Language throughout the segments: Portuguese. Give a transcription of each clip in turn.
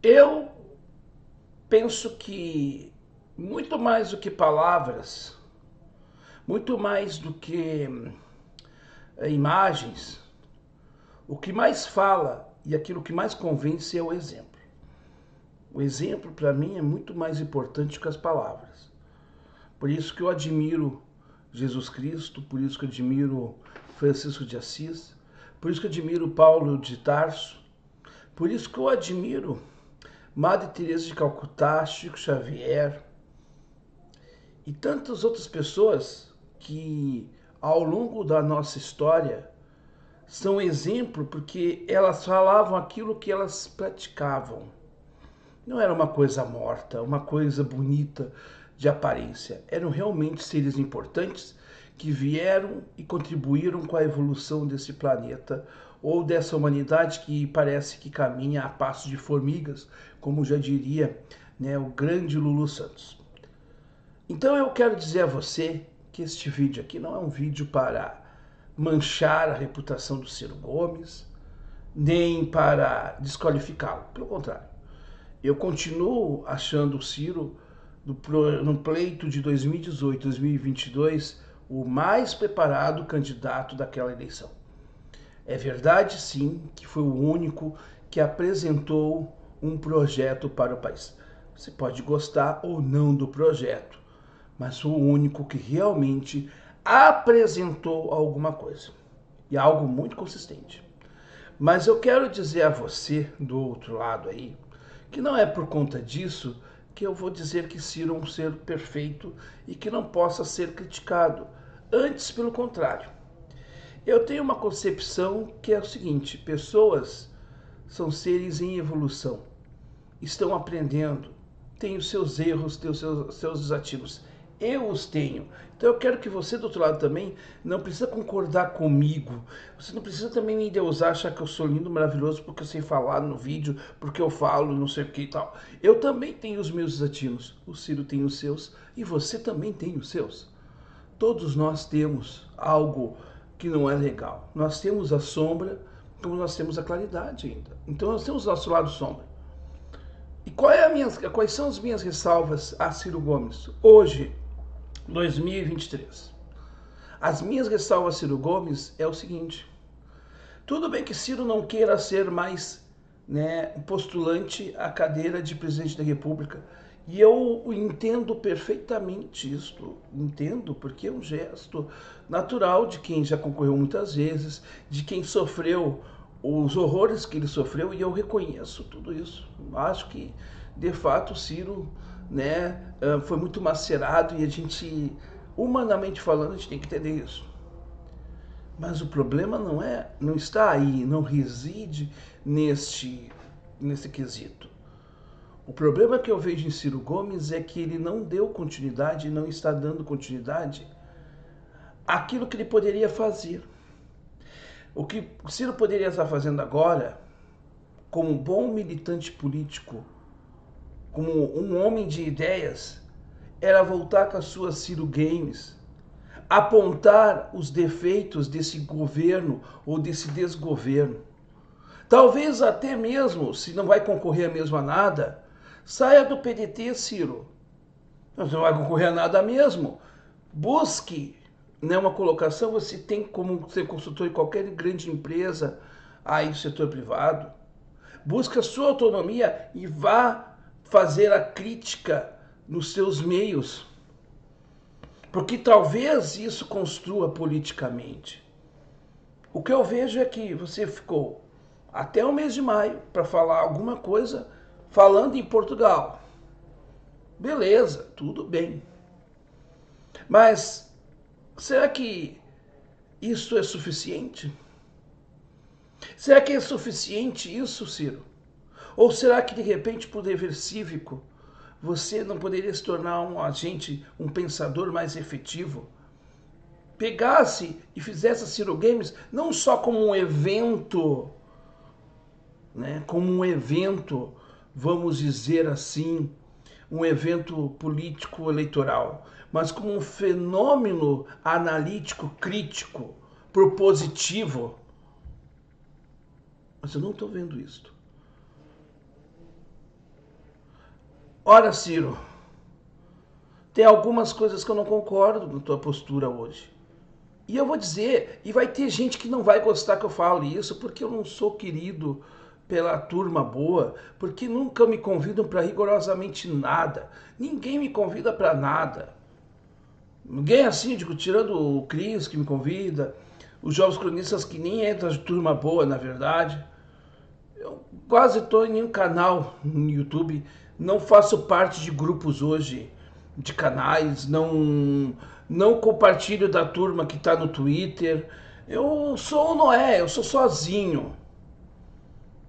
Eu penso que muito mais do que palavras, muito mais do que imagens, o que mais fala e aquilo que mais convence é o exemplo. O exemplo, para mim, é muito mais importante que as palavras. Por isso que eu admiro Jesus Cristo, por isso que eu admiro Francisco de Assis, por isso que eu admiro Paulo de Tarso, por isso que eu admiro Madre Teresa de Calcutá, Chico Xavier e tantas outras pessoas que ao longo da nossa história são exemplo porque elas falavam aquilo que elas praticavam. Não era uma coisa morta, uma coisa bonita de aparência. Eram realmente seres importantes que vieram e contribuíram com a evolução desse planeta ou dessa humanidade que parece que caminha a passos de formigas, como já diria, né, o grande Lulu Santos. Então eu quero dizer a você que este vídeo aqui não é um vídeo para manchar a reputação do Ciro Gomes, nem para desqualificá-lo. Pelo contrário, eu continuo achando o Ciro, no pleito de 2018, 2022, o mais preparado candidato daquela eleição. É verdade, sim, que foi o único que apresentou um projeto para o país. Você pode gostar ou não do projeto, mas foi o único que realmente apresentou alguma coisa. E algo muito consistente. Mas eu quero dizer a você, do outro lado aí, que não é por conta disso que eu vou dizer que Ciro é um ser perfeito e que não possa ser criticado. Antes, pelo contrário. Eu tenho uma concepção que é o seguinte: pessoas são seres em evolução, estão aprendendo, têm os seus erros, têm os seus desativos. Eu os tenho. Então eu quero que você do outro lado também não precisa concordar comigo. Você não precisa também me endeusar, achar que eu sou lindo, maravilhoso porque eu sei falar no vídeo, porque eu falo, não sei o que e tal. Eu também tenho os meus desativos. O Ciro tem os seus e você também tem os seus. Todos nós temos algo que não é legal. Nós temos a sombra, como nós temos a claridade ainda. Então nós temos o nosso lado sombra. E quais são as minhas ressalvas a Ciro Gomes hoje, 2023? As minhas ressalvas a Ciro Gomes é o seguinte: tudo bem que Ciro não queira ser mais, né, postulante à cadeira de presidente da República. E eu entendo perfeitamente isto, entendo, porque é um gesto natural de quem já concorreu muitas vezes, de quem sofreu os horrores que ele sofreu, e eu reconheço tudo isso. Acho que, de fato, o Ciro, né, foi muito macerado e a gente, humanamente falando, a gente tem que entender isso. Mas o problema não está aí, não reside nesse quesito. O problema que eu vejo em Ciro Gomes é que ele não deu continuidade, não está dando continuidade àquilo que ele poderia fazer. O que o Ciro poderia estar fazendo agora, como um bom militante político, como um homem de ideias, era voltar com as suas Ciro Games, apontar os defeitos desse governo ou desse desgoverno. Talvez até mesmo, se não vai concorrer mesmo a nada, saia do PDT, Ciro. Você não vai concorrer a nada mesmo. Busque, né, uma colocação, você tem como ser consultor em qualquer grande empresa aí do setor privado. Busque a sua autonomia e vá fazer a crítica nos seus meios. Porque talvez isso construa politicamente. O que eu vejo é que você ficou até o mês de maio para falar alguma coisa falando em Portugal. Beleza, tudo bem. Mas será que isso é suficiente? Será que é suficiente isso, Ciro? Ou será que de repente, por dever cívico, você não poderia se tornar um agente, um pensador mais efetivo? Pegasse e fizesse a Ciro Games não só como um evento, né, como um evento, vamos dizer assim, um evento político eleitoral, mas como um fenômeno analítico, crítico, propositivo. Mas eu não estou vendo isso. Ora, Ciro, tem algumas coisas que eu não concordo com a tua postura hoje. E eu vou dizer, e vai ter gente que não vai gostar que eu fale isso, porque eu não sou querido pela turma boa, porque nunca me convidam para rigorosamente nada. Ninguém me convida para nada. Ninguém assim, digo, tirando o Cris que me convida, os jovens cronistas que nem entram de turma boa, na verdade. Eu quase estou em nenhum canal no YouTube, não faço parte de grupos hoje, de canais, não compartilho da turma que está no Twitter. Eu sou o Noé, eu sou sozinho.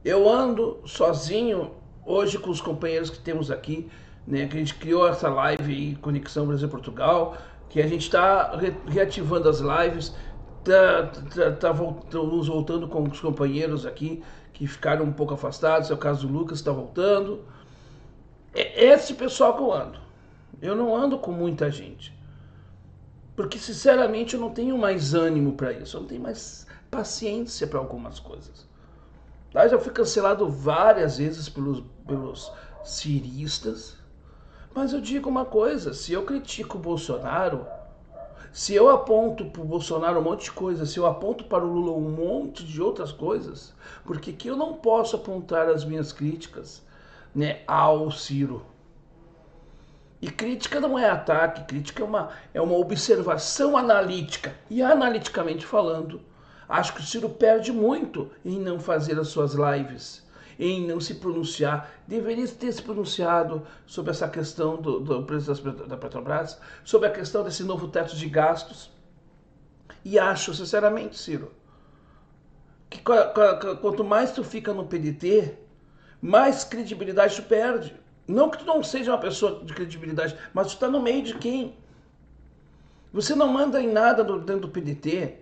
Eu ando sozinho hoje com os companheiros que temos aqui, né, que a gente criou essa live aí, Conexão Brasil-Portugal, que a gente está reativando as lives, estamos voltando com os companheiros aqui que ficaram um pouco afastados, é o caso do Lucas, está voltando. É esse pessoal que eu ando. Eu não ando com muita gente. Porque, sinceramente, eu não tenho mais ânimo para isso. Eu não tenho mais paciência para algumas coisas. Tá? Já fui cancelado várias vezes pelos ciristas. Mas eu digo uma coisa, se eu critico o Bolsonaro, se eu aponto para o Bolsonaro um monte de coisa, se eu aponto para o Lula um monte de outras coisas, por que eu não posso apontar as minhas críticas, né, ao Ciro? E crítica não é ataque, crítica é uma observação analítica. E analiticamente falando, acho que o Ciro perde muito em não fazer as suas lives, em não se pronunciar. Deveria ter se pronunciado sobre essa questão do preço da Petrobras, sobre a questão desse novo teto de gastos. E acho, sinceramente, Ciro, que quanto mais tu fica no PDT, mais credibilidade tu perde. Não que tu não seja uma pessoa de credibilidade, mas tu está no meio de quem? Você não manda em nada dentro do PDT.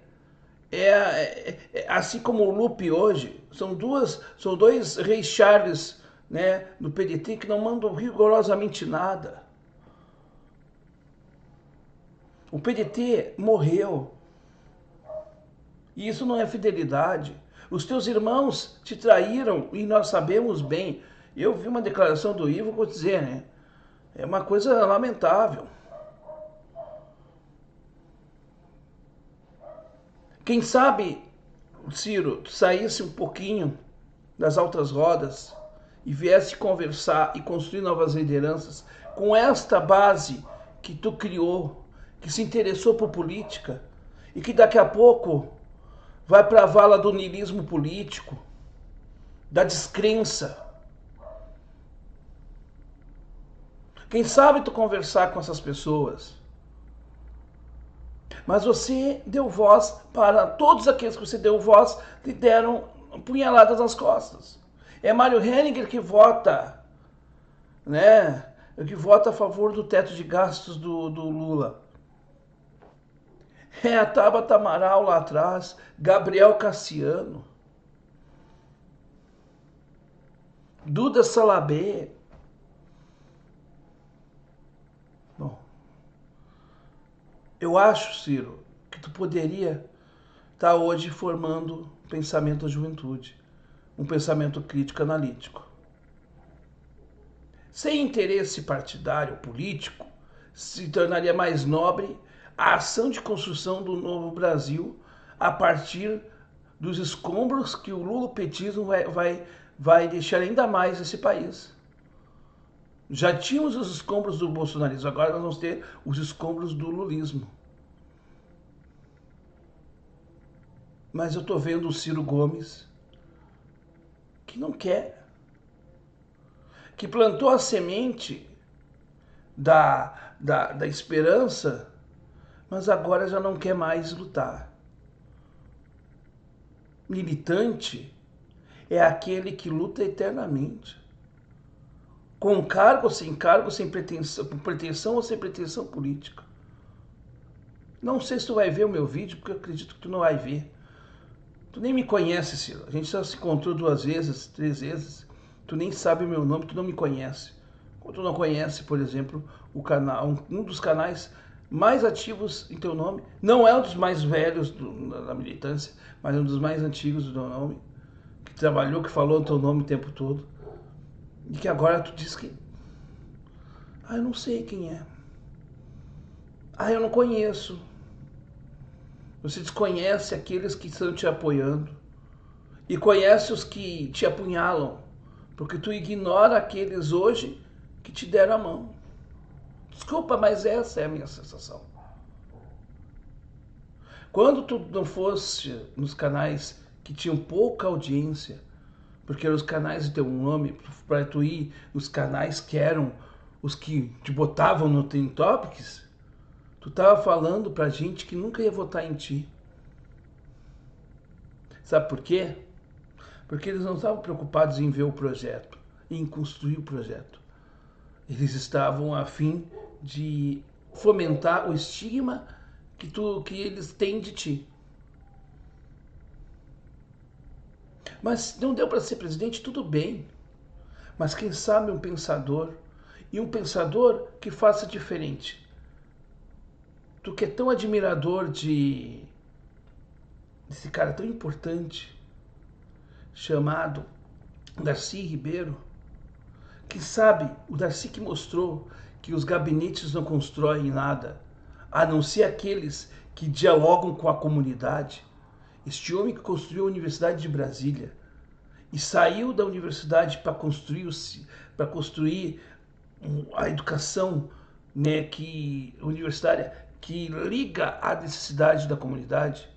Assim como o Lupe hoje, são dois reis Charles, né, do PDT que não mandam rigorosamente nada. O PDT morreu. E isso não é fidelidade. Os teus irmãos te traíram e nós sabemos bem. Eu vi uma declaração do Ivo, vou dizer, né? É uma coisa lamentável. Quem sabe, Ciro, tu saísse um pouquinho das altas rodas e viesse conversar e construir novas lideranças com esta base que tu criou, que se interessou por política e que daqui a pouco vai para a vala do niilismo político, da descrença. Quem sabe tu conversar com essas pessoas. Mas você deu voz para todos aqueles que você deu voz, lhe deram punhaladas nas costas. É Mário Henninger que vota, né? Que vota a favor do teto de gastos do Lula. É a Tabata Amaral lá atrás, Gabriel Cassiano, Duda Salabê. Bom, eu acho, Ciro, que tu poderia estar hoje formando pensamento da juventude, um pensamento crítico analítico. Sem interesse partidário político, se tornaria mais nobre a ação de construção do novo Brasil a partir dos escombros que o lulopetismo vai deixar ainda mais esse país. Já tínhamos os escombros do bolsonarismo, agora nós vamos ter os escombros do lulismo. Mas eu estou vendo o Ciro Gomes que não quer, que plantou a semente da esperança, mas agora já não quer mais lutar. Militante é aquele que luta eternamente, com cargo, sem pretensão, com pretensão ou sem pretensão política. Não sei se tu vai ver o meu vídeo, porque eu acredito que tu não vai ver. Tu nem me conhece, Ciro. A gente só se encontrou 2 vezes, 3 vezes. Tu nem sabe o meu nome, tu não me conhece. Quando tu não conhece, por exemplo, o canal, um dos canais mais ativos em teu nome, não é um dos mais velhos da militância, mas é um dos mais antigos do teu nome, que trabalhou, que falou o teu nome o tempo todo, e que agora tu diz que Ah, eu não sei quem é. Ah, eu não conheço. Você desconhece aqueles que estão te apoiando e conhece os que te apunhalam, porque tu ignora aqueles hoje que te deram a mão. Desculpa, mas essa é a minha sensação. Quando tu não fosse nos canais que tinham pouca audiência, porque eram os canais de teu nome, para tu ir nos canais que eram os que te botavam no Trending Topics, tu tava falando pra gente que nunca ia votar em ti. Sabe por quê? Porque eles não estavam preocupados em ver o projeto, em construir o projeto. Eles estavam a fim de fomentar o estigma que eles têm de ti. Mas não deu para ser presidente, tudo bem. Mas quem sabe um pensador, e um pensador que faça diferente. Tu que é tão admirador desse cara tão importante, chamado Darcy Ribeiro, que sabe, o Darcy que mostrou que os gabinetes não constroem nada, a não ser aqueles que dialogam com a comunidade. Este homem que construiu a Universidade de Brasília e saiu da universidade para construir a educação, né, universitária que liga à necessidade da comunidade.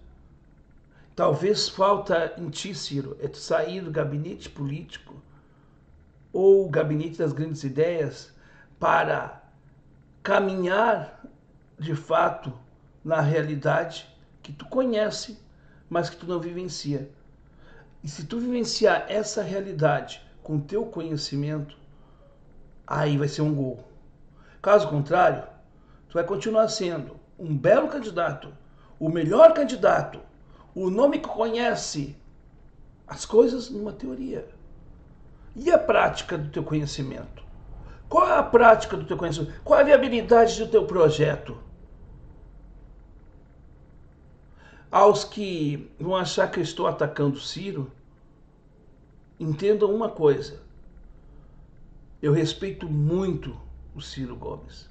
Talvez falta em ti, Ciro, é tu sair do gabinete político ou o gabinete das grandes ideias para caminhar de fato na realidade que tu conhece, mas que tu não vivencia. E se tu vivenciar essa realidade com teu conhecimento, aí vai ser um gol. Caso contrário, tu vai continuar sendo um belo candidato, o melhor candidato, o nome que conhece as coisas numa teoria. E a prática do teu conhecimento? Qual é a prática do teu conhecimento? Qual é a viabilidade do teu projeto? Aos que vão achar que eu estou atacando Ciro, entendam uma coisa. Eu respeito muito o Ciro Gomes.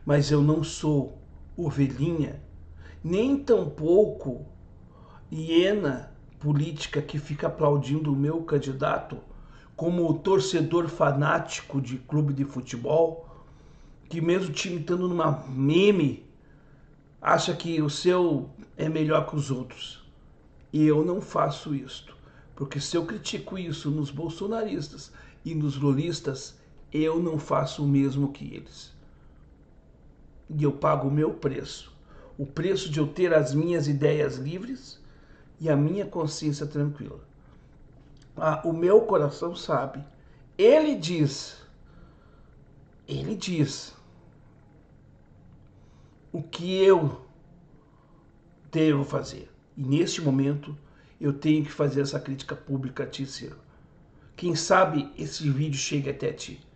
Mas eu não sou ovelhinha, nem tampouco hiena política que fica aplaudindo o meu candidato como torcedor fanático de clube de futebol, que mesmo o time estando numa meme, acha que o seu é melhor que os outros. E eu não faço isto, porque se eu critico isso nos bolsonaristas e nos lulistas, eu não faço o mesmo que eles. E eu pago o meu preço. O preço de eu ter as minhas ideias livres e a minha consciência tranquila. O meu coração sabe. Ele diz o que eu devo fazer. E neste momento eu tenho que fazer essa crítica pública a ti, Ciro. Quem sabe esse vídeo chegue até ti.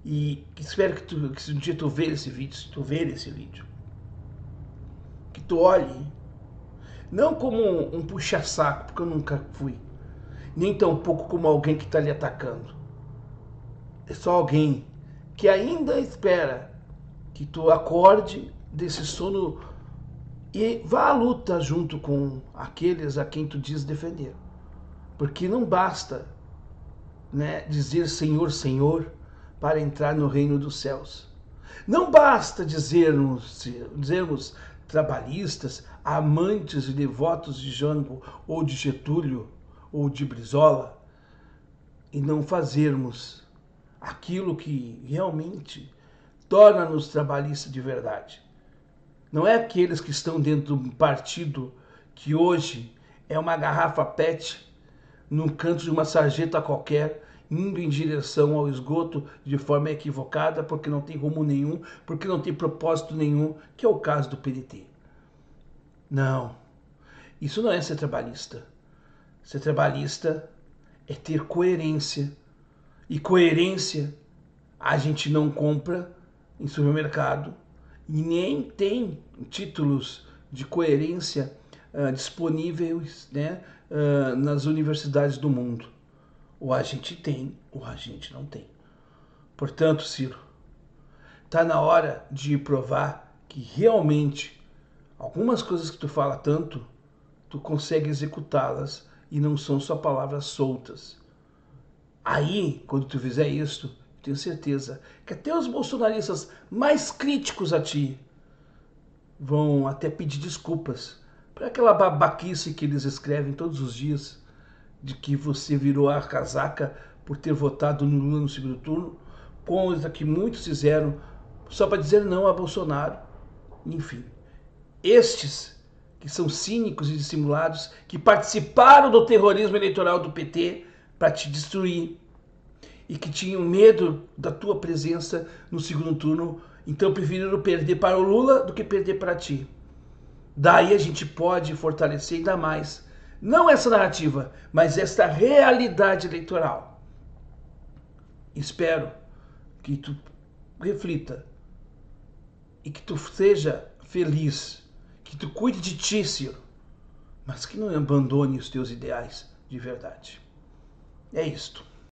E espero que se um dia tu ver esse vídeo, se tu ver esse vídeo, que tu olhe, não como um puxa-saco, porque eu nunca fui, nem tampouco como alguém que está lhe atacando. É só alguém que ainda espera que tu acorde desse sono e vá à luta junto com aqueles a quem tu diz defender. Porque não basta, né, dizer Senhor, Senhor para entrar no reino dos céus. Não basta dizermos trabalhistas, amantes e devotos de Jango ou de Getúlio ou de Brizola e não fazermos aquilo que realmente torna-nos trabalhistas de verdade. Não é aqueles que estão dentro de um partido que hoje é uma garrafa PET num canto de uma sarjeta qualquer, indo em direção ao esgoto de forma equivocada, porque não tem rumo nenhum, porque não tem propósito nenhum, que é o caso do PDT. Não, isso não é ser trabalhista. Ser trabalhista é ter coerência. E coerência a gente não compra em supermercado e nem tem títulos de coerência disponíveis, né, nas universidades do mundo. Ou a gente tem, ou a gente não tem. Portanto, Ciro, está na hora de provar que realmente algumas coisas que tu fala tanto, tu consegue executá-las e não são só palavras soltas. Aí, quando tu fizer isso, tenho certeza que até os bolsonaristas mais críticos a ti vão até pedir desculpas por aquela babaquice que eles escrevem todos os dias, de que você virou a casaca por ter votado no Lula no segundo turno, coisa que muitos fizeram só para dizer não a Bolsonaro. Enfim, estes que são cínicos e dissimulados, que participaram do terrorismo eleitoral do PT para te destruir e que tinham medo da tua presença no segundo turno, então preferiram perder para o Lula do que perder para ti. Daí a gente pode fortalecer ainda mais, não essa narrativa, mas esta realidade eleitoral. Espero que tu reflita e que tu seja feliz, que tu cuide de ti, Ciro, mas que não abandone os teus ideais de verdade. É isto.